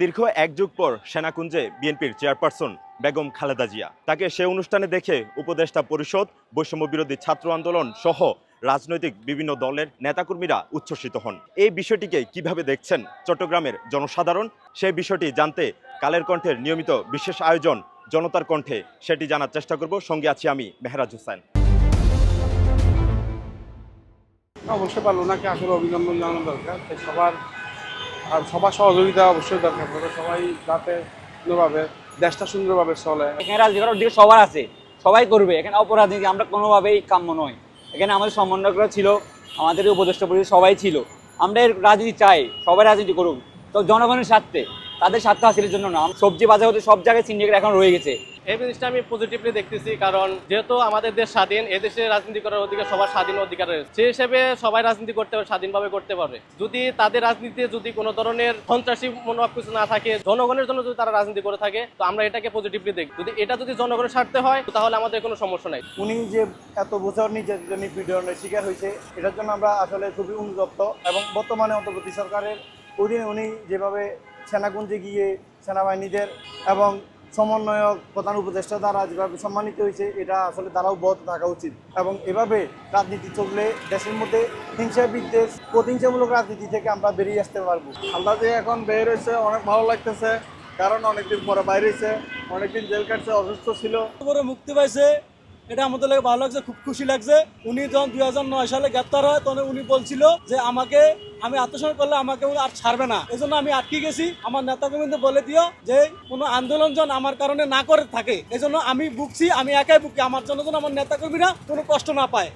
দীর্ঘ এক যুগ পর সেনাকুঞ্জে বিএনপির চেয়ারপারসন বেগম খালেদা জিয়া, তাকে সে অনুষ্ঠানে দেখে উপদেষ্টা পরিষদ, বৈষম্য বিরোধী ছাত্র আন্দোলন সহ রাজনৈতিক বিভিন্ন দলের নেতাকর্মীরা উচ্ছ্বসিত হন। এই বিষয়টিকে কিভাবে দেখছেন চট্টগ্রামের জনসাধারণ, সেই বিষয়টি জানতে কালের কণ্ঠের নিয়মিত বিশেষ আয়োজন জনতার কণ্ঠে সেটি জানার চেষ্টা করব। সঙ্গে আছি আমি মেহরাজ হোসেন। অবশ্যই পারলো নাকি আসলে অভিনন্দন জানানো দরকার সবার সহযোগিতা অবশ্যই দরকার পড়ে। সবাই যাতে সুন্দরভাবে দেশটা সুন্দরভাবে চলে। এখানে রাজনীতি করার দিকে সবার আছে, সবাই করবে। এখানে অপরাজনীতি আমরা কোনোভাবেই কাম্য নয়। এখানে আমাদের সমন্বয়করা ছিল, আমাদের উপদেষ্টা পরিষদ সবাই ছিল। আমরা এর রাজনীতি চাই, সবাই রাজনীতি করুক, তো জনগণের স্বার্থে, তাদের স্বার্থ হাসিলের জন্য না। সবজি বাজার হতে সব জায়গায় সিন্ডিকেট এখন রয়ে গেছে। এই জিনিসটা আমি পজিটিভলি দেখতেছি, কারণ যেহেতু আমাদের দেশ স্বাধীন, এদেশে রাজনীতি করার অধিকার সবার স্বাধীন অধিকার রয়েছে। সেই হিসেবে সবাই রাজনীতি করতে পারে, স্বাধীনভাবে করতে পারে। যদি তাদের রাজনীতিতে যদি কোনো ধরনের সন্ত্রাসী মনোভাব কিছু না থাকে, জনগণের জন্য যদি তারা রাজনীতি করে থাকে, তো আমরা এটাকে পজিটিভলি দেখি। যদি এটা যদি জনগণের স্বার্থে হয়, তাহলে আমাদের কোনো সমস্যা নাই। উনি যে এত বছর নির্যাতনের নিপীড়নের শিকার হয়েছে, এটার জন্য আমরা আসলে খুবই অনুতপ্ত। এবং বর্তমানে অন্তর্বর্তী সরকারের অধীনে উনি যেভাবে সেনাকুঞ্জে গিয়ে সেনাবাহিনীদের এবং সমন্বয়ক প্রধান উপদেষ্টা দ্বারা যেভাবে সম্মানিত হয়েছে, এটা আসলে তারাও বহত থাকা উচিত। এবং এভাবে রাজনীতি চললে দেশের মধ্যে হিংসা বিদ্বেষ, প্রতিহিংসামূলক রাজনীতি থেকে আমরা বেরিয়ে আসতে পারবো। আল্লাহ যে এখন বের হয়েছে, অনেক ভালো লাগতেছে, কারণ অনেকদিন পরে বাইরে হয়েছে, অনেকদিন জেল কাটছে, অসুস্থ ছিল, করে মুক্তি পাইছে। এটা আমাদের লাগে ভালো লাগছে, খুব খুশি লাগছে। উনি যখন 2009 সালে গ্রেপ্তার হয়, তখন উনি বলছিল যে আমি আত্মসমর্পণ করলে আমাকে আর ছাড়বে না। এই জন্য আমি আটকে গেছি। আমার নেতাকর্মীদের বলে দিও যে কোনো আন্দোলন যেন আমার কারণে না করে থাকে। এই জন্য আমি বুকছি, আমি একাই বুকি। আমার জন্য যেন আমার নেতাকর্মীরা কোনো কষ্ট না পায়।